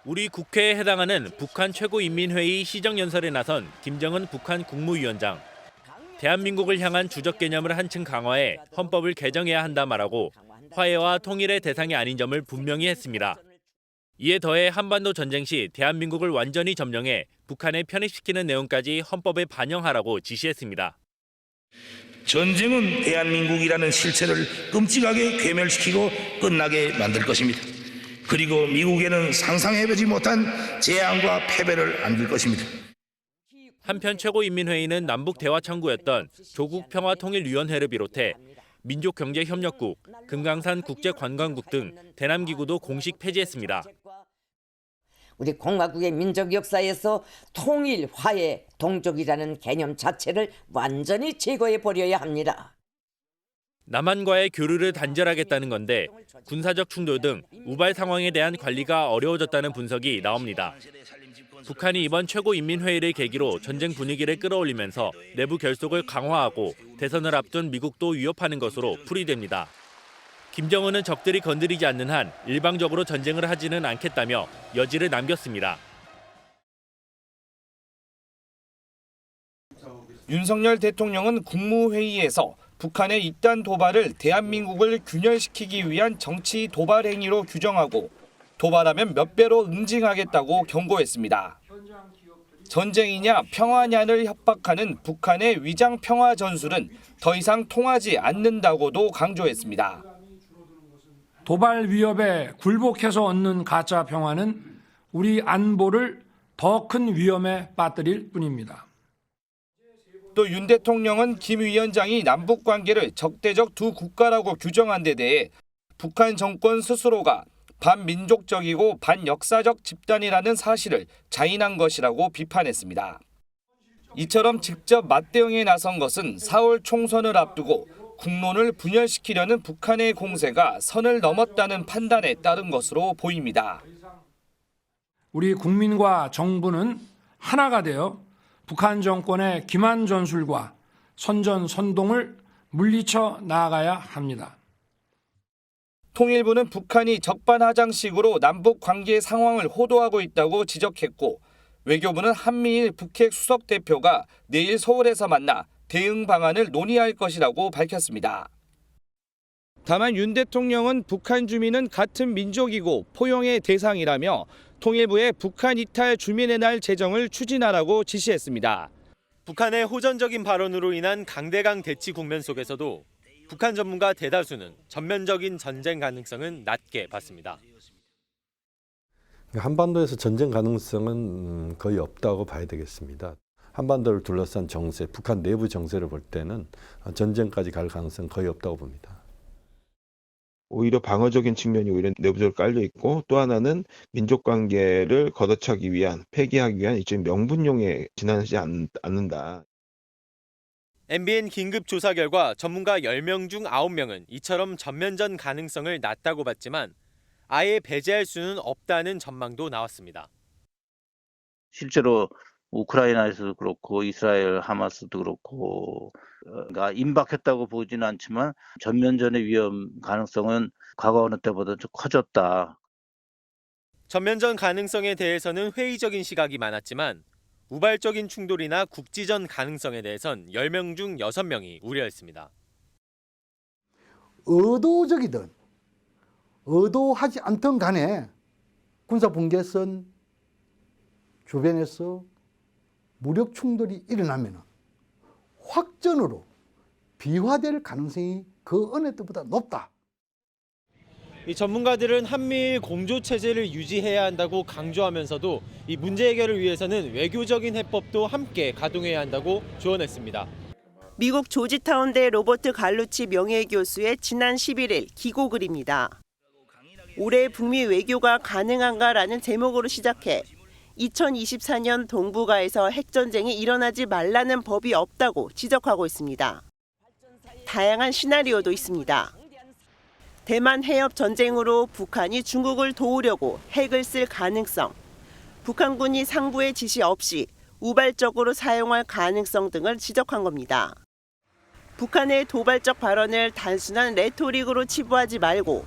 우리 국회에 해당하는 북한 최고인민회의 시정연설에 나선 김정은 북한 국무위원장. 대한민국을 향한 주적 개념을 한층 강화해 헌법을 개정해야 한다 말하고 화해와 통일의 대상이 아닌 점을 분명히 했습니다. 이에 더해 한반도 전쟁 시 대한민국을 완전히 점령해 북한에 편입시키는 내용까지 헌법에 반영하라고 지시했습니다. 전쟁은 대한민국이라는 실체를 끔찍하게 괴멸시키고 끝나게 만들 것입니다. 그리고 미국에는 상상해보지 못한 재앙과 패배를 안길 것입니다. 한편 최고인민회의는 남북 대화 창구였던 조국평화통일위원회를 비롯해 민족경제협력국, 금강산 국제관광국 등 대남기구도 공식 폐지했습니다. 우리 공화국의 민족 역사에서 통일, 화해, 동족이라는 개념 자체를 완전히 제거해 버려야 합니다. 남한과의 교류를 단절하겠다는 건데 군사적 충돌 등 우발 상황에 대한 관리가 어려워졌다는 분석이 나옵니다. 북한이 이번 최고인민회의를 계기로 전쟁 분위기를 끌어올리면서 내부 결속을 강화하고 대선을 앞둔 미국도 위협하는 것으로 풀이됩니다. 김정은은 적들이 건드리지 않는 한 일방적으로 전쟁을 하지는 않겠다며 여지를 남겼습니다. 윤석열 대통령은 국무회의에서 북한의 잇단 도발을 대한민국을 균열시키기 위한 정치 도발 행위로 규정하고 도발하면 몇 배로 응징하겠다고 경고했습니다. 전쟁이냐 평화냐를 협박하는 북한의 위장 평화 전술은 더 이상 통하지 않는다고도 강조했습니다. 도발 위협에 굴복해서 얻는 가짜 평화는 우리 안보를 더 큰 위험에 빠뜨릴 뿐입니다. 또 윤 대통령은 김 위원장이 남북 관계를 적대적 두 국가라고 규정한 데 대해 북한 정권 스스로가 반민족적이고 반역사적 집단이라는 사실을 자인한 것이라고 비판했습니다. 이처럼 직접 맞대응에 나선 것은 4월 총선을 앞두고 국론을 분열시키려는 북한의 공세가 선을 넘었다는 판단에 따른 것으로 보입니다. 우리 국민과 정부는 하나가 되어 북한 정권의 기만 전술과 선전선동을 물리쳐 나아가야 합니다. 통일부는 북한이 적반하장식으로 남북 관계 상황을 호도하고 있다고 지적했고 외교부는 한미일 북핵 수석 대표가 내일 서울에서 만나 대응 방안을 논의할 것이라고 밝혔습니다. 다만 윤 대통령은 북한 주민은 같은 민족이고 포용의 대상이라며 통일부에 북한 이탈 주민의 날 제정을 추진하라고 지시했습니다. 북한의 호전적인 발언으로 인한 강대강 대치 국면 속에서도 북한 전문가 대다수는 전면적인 전쟁 가능성은 낮게 봤습니다. 한반도에서 전쟁 가능성은 거의 없다고 봐야 되겠습니다. 한반도를 둘러싼 정세, 북한 내부 정세를 볼 때는 전쟁까지 갈 가능성은 거의 없다고 봅니다. 오히려 방어적인 측면이 오히려 내부적으로 깔려 있고 또 하나는 민족 관계를 걷어차기 위한, 폐기하기 위한 일종의 명분용에 지나지 않는다. MBN 긴급 조사 결과 전문가 10명 중 9명은 이처럼 전면전 가능성을 낮다고 봤지만 아예 배제할 수는 없다는 전망도 나왔습니다. 실제로 우크라이나에서도 그렇고 이스라엘 하마스도 그렇고 임박했다고 보지는 않지만 전면전의 위험 가능성은 과거 어느 때보다 좀 커졌다. 전면전 가능성에 대해서는 회의적인 시각이 많았지만 우발적인 충돌이나 국지전 가능성에 대해선 10명 중 6명이 우려했습니다. 의도적이든 의도하지 않든 간에 군사분계선 주변에서 무력 충돌이 일어나면 확전으로 비화될 가능성이 그 어느 때보다 높다. 이 전문가들은 한미일 공조 체제를 유지해야 한다고 강조하면서도 이 문제 해결을 위해서는 외교적인 해법도 함께 가동해야 한다고 조언했습니다. 미국 조지타운대 로버트 갈루치 명예교수의 지난 11일 기고글입니다. 올해 북미 외교가 가능한가라는 제목으로 시작해 2024년 동북아에서 핵전쟁이 일어나지 말라는 법이 없다고 지적하고 있습니다. 다양한 시나리오도 있습니다. 대만 해협 전쟁으로 북한이 중국을 도우려고 핵을 쓸 가능성, 북한군이 상부의 지시 없이 우발적으로 사용할 가능성 등을 지적한 겁니다. 북한의 도발적 발언을 단순한 레토릭으로 치부하지 말고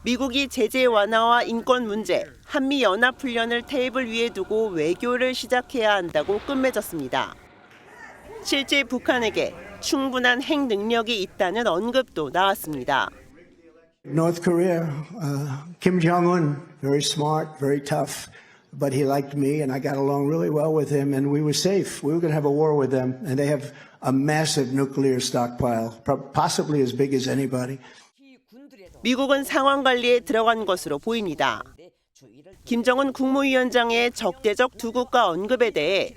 미국이 제재 완화와 인권 문제, 한미 연합 훈련을 테이블 위에 두고 외교를 시작해야 한다고 끝맺었습니다. 실제 북한에게 충분한 핵 능력이 있다는 언급도 나왔습니다. North Korea, Kim Jong-un, very smart, very tough, but he liked me and I got along really well with him and we were safe. We were going to have a war with them and they have a massive nuclear stockpile, possibly as big as anybody. 미국은 상황 관리에 들어간 것으로 보입니다. 김정은 국무위원장의 적대적 두 국가 언급에 대해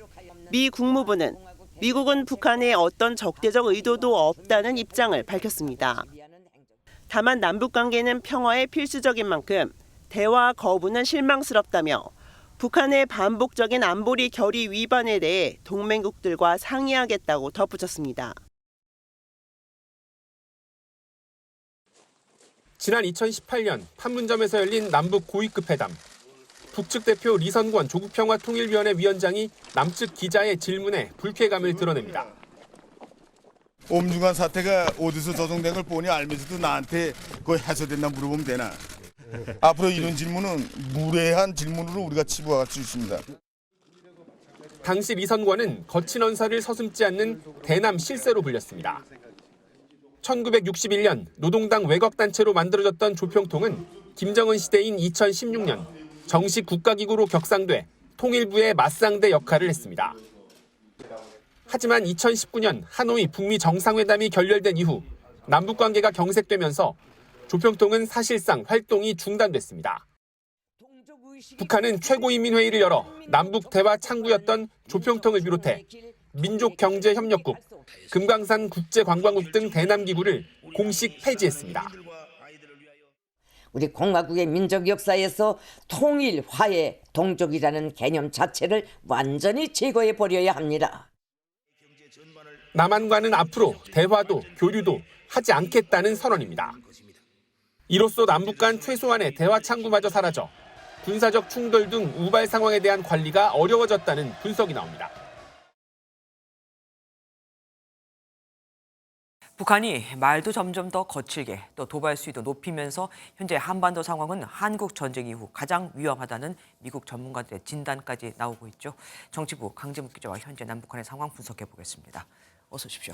미 국무부는 미국은 북한에 어떤 적대적 의도도 없다는 입장을 밝혔습니다. 다만 남북관계는 평화에 필수적인 만큼 대화 거부는 실망스럽다며 북한의 반복적인 안보리 결의 위반에 대해 동맹국들과 상의하겠다고 덧붙였습니다. 지난 2018년 판문점에서 열린 남북 고위급 회담. 북측 대표 리선권 조국평화통일위원회 위원장이 남측 기자의 질문에 불쾌감을 드러냅니다. 엄중한 사태가 어디서 조성된 걸 뻔히 알면서도 나한테 그거 해소됐나 물어보면 되나. 앞으로 이런 질문은 무례한 질문으로 우리가 치부할 수 있습니다. 당시 리선권은 거친 언사를 서슴지 않는 대남 실세로 불렸습니다. 1961년 노동당 외곽단체로 만들어졌던 조평통은 김정은 시대인 2016년 정식 국가기구로 격상돼 통일부의 맞상대 역할을 했습니다. 하지만 2019년 하노이 북미 정상회담이 결렬된 이후 남북관계가 경색되면서 조평통은 사실상 활동이 중단됐습니다. 북한은 최고인민회의를 열어 남북 대화 창구였던 조평통을 비롯해 민족경제협력국, 금강산 국제관광국 등 대남기구를 공식 폐지했습니다. 우리 공화국의 민족 역사에서 통일, 화해, 동족이라는 개념 자체를 완전히 제거해 버려야 합니다. 남한과는 앞으로 대화도 교류도 하지 않겠다는 선언입니다. 이로써 남북 간 최소한의 대화 창구마저 사라져 군사적 충돌 등 우발 상황에 대한 관리가 어려워졌다는 분석이 나옵니다. 북한이 말도 점점 더 거칠게 또 도발 수위도 높이면서 현재 한반도 상황은 한국 전쟁 이후 가장 위험하다는 미국 전문가들의 진단까지 나오고 있죠. 정치부 강재묵 기자와 현재 남북한의 상황 분석해 보겠습니다. 어서 오십시오.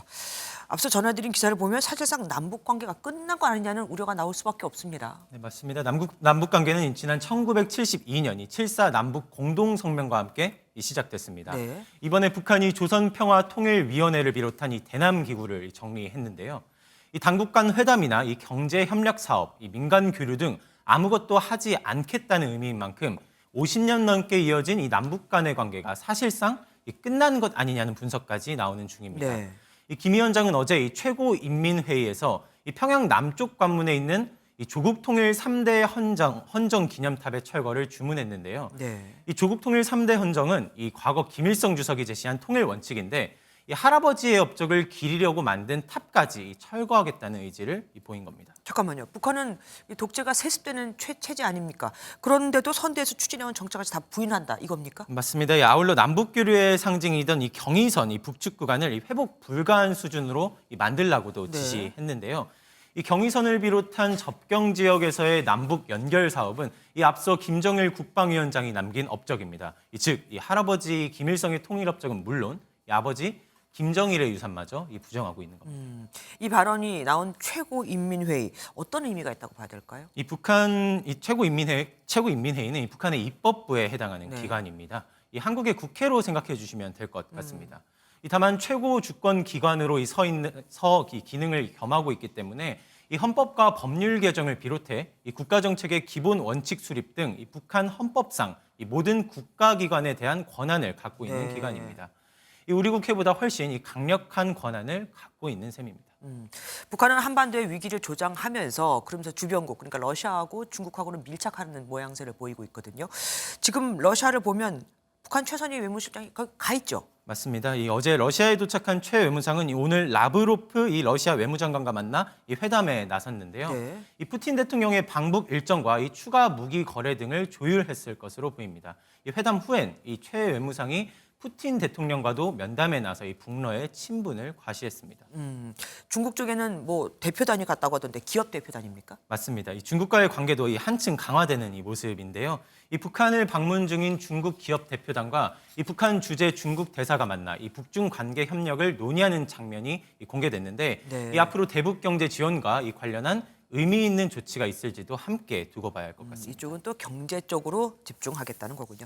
앞서 전해드린 기사를 보면 사실상 남북 관계가 끝난 거 아니냐는 우려가 나올 수밖에 없습니다. 네, 맞습니다. 남북 관계는 지난 1972년 7.4 남북 공동성명과 함께 시작됐습니다. 네. 이번에 북한이 조선평화통일위원회를 비롯한 이 대남기구를 정리했는데요. 이 당국 간 회담이나 이 경제협력사업, 이 민간 교류 등 아무것도 하지 않겠다는 의미인 만큼 50년 넘게 이어진 이 남북 간의 관계가 사실상 끝난 것 아니냐는 분석까지 나오는 중입니다. 네. 이 김 위원장은 어제 이 최고인민회의에서 이 평양 남쪽 관문에 있는 이 조국 통일 3대 헌정 기념탑의 철거를 주문했는데요. 네. 이 조국 통일 3대 헌정은 이 과거 김일성 주석이 제시한 통일 원칙인데 이 할아버지의 업적을 기리려고 만든 탑까지 철거하겠다는 의지를 보인 겁니다. 잠깐만요. 북한은 독재가 세습되는 체제 아닙니까? 그런데도 선대에서 추진해온 정책까지 다 부인한다 이겁니까? 맞습니다. 아울러 남북 교류의 상징이던 이 경의선, 이 북측 구간을 회복 불가한 수준으로 만들라고도 지시했는데요. 이 경의선을 비롯한 접경 지역에서의 남북 연결 사업은 이 앞서 김정일 국방위원장이 남긴 업적입니다. 즉, 이 할아버지 김일성의 통일 업적은 물론 이 아버지 김정일의 유산마저 부정하고 있는 겁니다. 이 발언이 나온 최고인민회의 어떤 의미가 있다고 봐야 될까요? 이 최고인민회의는 이 북한의 입법부에 해당하는 기관입니다. 이 한국의 국회로 생각해 주시면 될 것 같습니다. 다만 최고 주권 기관으로 이 기능을 겸하고 있기 때문에 이 헌법과 법률 개정을 비롯해 이 국가 정책의 기본 원칙 수립 등 이 북한 헌법상 이 모든 국가기관에 대한 권한을 갖고 있는 기관입니다. 우리 국회보다 훨씬 이 강력한 권한을 갖고 있는 셈입니다. 북한은 한반도의 위기를 조장하면서 그러면서 주변국 그러니까 러시아하고 중국하고는 밀착하는 모양새를 보이고 있거든요. 지금 러시아를 보면 북한 최선희 외무실장이 거기 가 있죠. 맞습니다. 어제 러시아에 도착한 최 외무상은 오늘 라브로프 러시아 외무장관과 만나 회담에 나섰는데요. 네. 푸틴 대통령의 방북 일정과 추가 무기 거래 등을 조율했을 것으로 보입니다. 회담 후엔 최 외무상이 푸틴 대통령과도 면담에 나서 북러의 친분을 과시했습니다. 중국 쪽에는 뭐 대표단이 갔다고 하던데 기업 대표단입니까? 맞습니다. 중국과의 관계도 한층 강화되는 모습인데요. 북한을 방문 중인 중국 기업 대표단과 북한 주재 중국 대사가 만나 북중 관계 협력을 논의하는 장면이 공개됐는데 네. 앞으로 대북 경제 지원과 관련한 의미 있는 조치가 있을지도 함께 두고 봐야 할 것 같습니다. 이쪽은 또 경제 쪽으로 집중하겠다는 거군요.